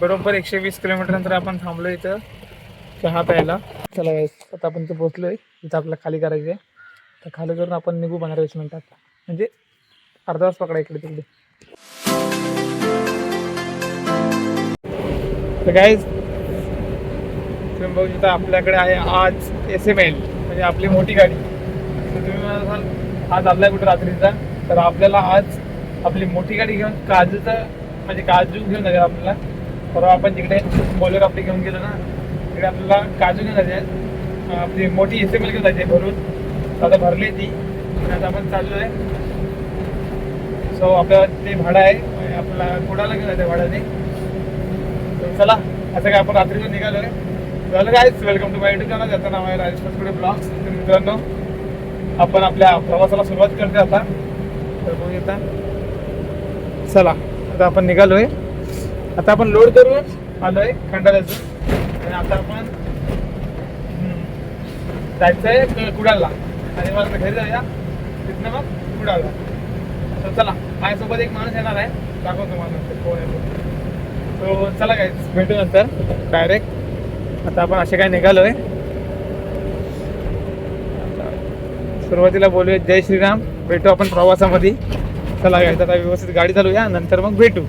बरोबर 120 किलोमीटर नंतर आपण थांबलो इथं चहा प्यायला. चला guys, आता आपण इथं पोहोचलोय. इथं आपल्याला खाली करायचं आहे. तर खाली करून आपण निघू 15-20 मिनिटात, म्हणजे अर्धा तास पकडा इकडे तिकडे. तर गाईज तुम्ही बघू शकता आपल्याकडे आहे आज SML, म्हणजे आपली मोठी गाडी. तर तुम्ही म्हणाल आज आपल्या कुठं रात्रीचा, तर आपल्याला आज आपली मोठी गाडी घेऊन काजूचं म्हणजे काजू घेऊन जायचं आपल्याला. परवा आपण तिकडे बोलेरो आपली घेऊन गेलो ना, तिकडे आपल्याला काजू घेऊन जायचे. आपली मोठी SML घेऊन जायची भरून. आता भरली ती आणि आता आपण चाललो आहे. सो आपल्याला ते भाडं आहे आपल्याला कुडाला घेऊन जायचं भाड्याने. तर चला असं काय आपण रात्रीचं निघालो आहे. झालं guys, welcome to my YouTube channel. त्याचं नाव आहे राजेश फसकुडे ब्लॉग्स. तर मित्रांनो आपण आपल्या प्रवासाला सुरुवात करते आता. तर बघू येता, चला आता आपण निघालोय. आता आपण लोड करून आलोय खंडाळ्याचं आणि आता आपण जायचंय कुडाळला आणि मला घरी जाऊया, तिथनं मग कुडाळला. तर चला माझ्यासोबत एक माणूस येणार आहे, दाखवतो तुम्हाला नंतर कोण येतो. तो चला काय भेटू नंतर डायरेक्ट. आता आपण असे काय निघालोय. सुरुवातीला बोलूया जय श्रीराम, भेटू आपण प्रवासामध्ये. चला काय आता व्यवस्थित गाडी चालूया, नंतर मग भेटू.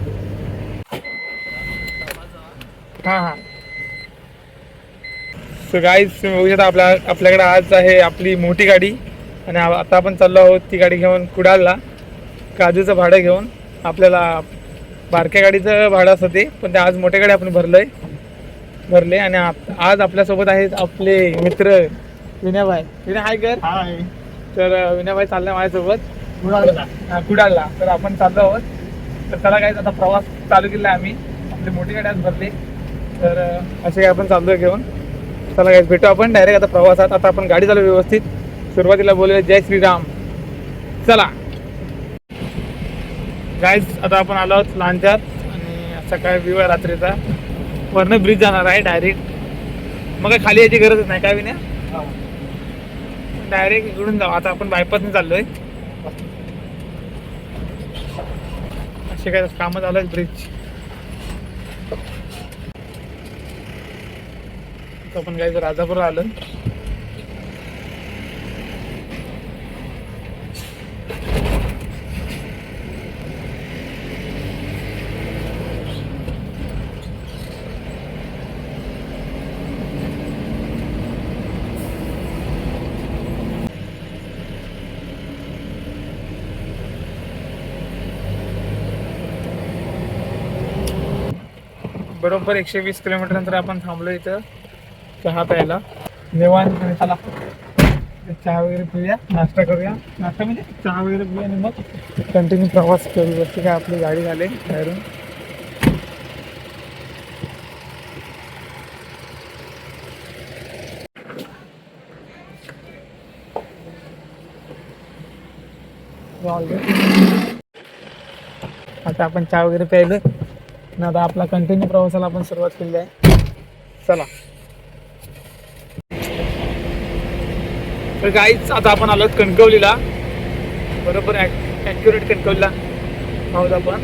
हां सो गाईज तुम्ही बघू शकता आपल्याकडे आज आहे आपली मोठी गाडी आणि आता आपण चाललो आहोत ती गाडी घेऊन कुडाळला काजूचं भाडं घेऊन. आपल्याला बारक्या गाडीचं भाडं असतं ते, पण ते आज मोठ्या गाडी आपण भरले. आणि आज आपल्यासोबत आहेत आपले मित्र विनयभाई. विनय हाय कर. हाय. तर विनयभाई चाललं माझ्यासोबत कुडाळला. तर आपण चाललो आहोत. तर चला काय आता प्रवास चालू केला आम्ही, आपली मोठी गाडी आज भरली. तर असे काय आपण चाललोय घेऊन. चला काय भेटू आपण डायरेक्ट आता प्रवासात. आता आपण गाडी चालू व्यवस्थित. सुरुवातीला बोलूया जय श्रीराम. चला गाईज आता आपण आलो आहोत लांजात आणि असा काय व्ह्यू आहे रात्रीचा. वरनं ब्रिज जाणार आहे डायरेक्ट, मग काय खाली यायची गरजच नाही काय विनय, डायरेक्ट इकडून जाऊ. आता आपण बायपासने चाललोय. असे काय कामं चालू आहेत ब्रिज. आपण काय राजापूर आलो. बरोबर 120 किलोमीटर नंतर आपण थांबलो इथं चहा प्यायला निवांत. चला चहा वगैरे पिऊया, नाश्ता करूया. नाश्ता म्हणजे चहा वगैरे पिऊया आणि मग कंटिन्यू प्रवास करू. अशी काय आपली गाडी झाली बाहेरून. आता आपण चहा वगैरे प्यायलो आणि आता आपला कंटिन्यू प्रवासाला आपण सुरुवात केली आहे. चला तर गाईच आता आपण आलो कणकवलीला. बरोबर ॲक्युरेट कणकवलीला आहोत आपण.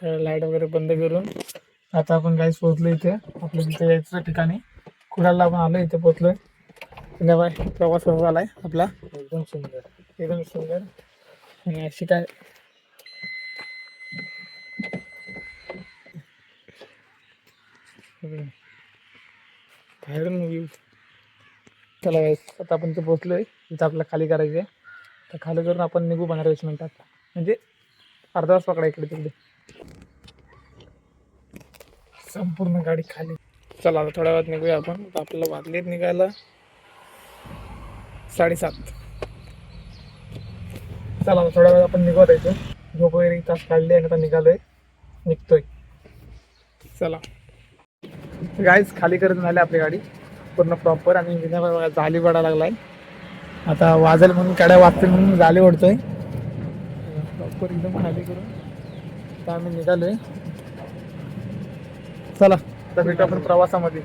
लाईट वगैरे बंद करून आता आपण गाईच पोहोचलो इथे आपल्या तिथे यायचं ठिकाणी कुडाळला आपण आलो. इथे पोहोचलोय. बाय प्रवास कसा झालाय आपला, एकदम सुंदर. आणि अशी काय बाहेरून व्ह्यू. चला आता आपण इथे पोहोचलोय. इथं आपल्याला खाली करायचं आहे. तर खाली करून आपण निघू 15-20 मिनिटात, म्हणजे अर्धा तास पकडा इकडे तिकडे. संपूर्ण गाडी खाली. चला आता थोड्या वेळात निघूया आपण. आपल्याला वाजलेत निघायला 7:30. चला थोड्या वेळ आपण निघत यायचो. झोप वगैरे तास काढले आणि आता निघतोय. चला गाईज खाली करत झाली आपली गाडी पूर्ण प्रॉपर. आणि जाली पडा लागलाय. आता वाजेल म्हणून काड्या वाजतील म्हणून जाली ओढतोय प्रॉपर एकदम खाली करून. आता आम्ही निघालोय. चला आता भेटू आपण प्रवासामध्ये.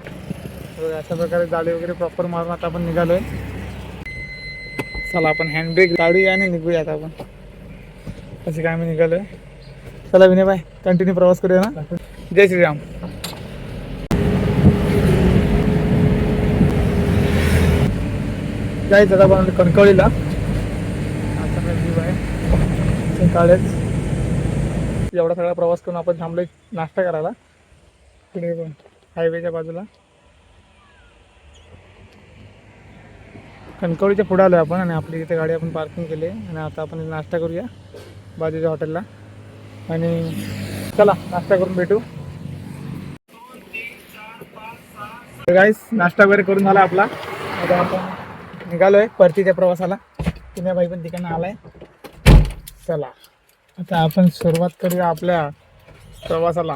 अशा प्रकारे जाळी वगैरे प्रॉपर मारून आता आपण निघालोय. चला आपण हँडब्रेक काढूया आणि निघूया आता आपण. असे काय आम्ही निघालोय. चला विनय भाई कंटिन्यू प्रवास करूया ना. जय श्रीराम. जायचं आता आपण कणकवलीला. आता व्ह्यू आहे काळेच. एवढा सगळा प्रवास करून आपण थांबलोय नाश्ता करायला पुढे पण हायवेच्या बाजूला. कणकवलीच्या पुढे आलो आपण आणि आपली इथे गाडी आपण पार्किंग केली आणि आता आपण नाश्ता करूया बाजूच्या हॉटेलला. आणि चला नाश्ता करून भेटू. गाईस नाश्ता वगैरे करून झाला आपला. आता आपण निघालोय परतीच्या प्रवासाला. पुण्या भाई पण तिकडनं आलाय. चला आता आपण सुरुवात करूया आपल्या प्रवासाला.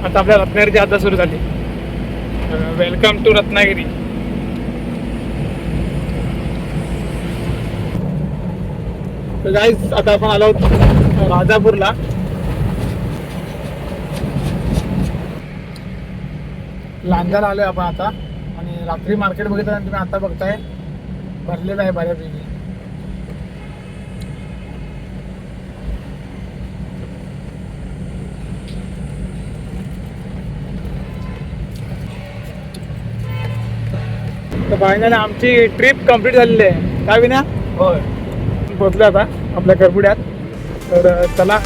आता आपल्या रत्नागिरीची यात्रा सुरू झाली. Welcome to Ratnagiri. तर गाईस आता आपण आलो आहोत राजापूरला. लांजाला आलोय आपण आता. आणि रात्री मार्केट बघितलं तुम्ही आता बघताय भरलेलं आहे बऱ्यापैकी. तर फायनली आमची ट्रिप कंप्लीट झालेली आहे. काय विना होय पोहोचलो आता आपल्या करपुड्यात. तर चला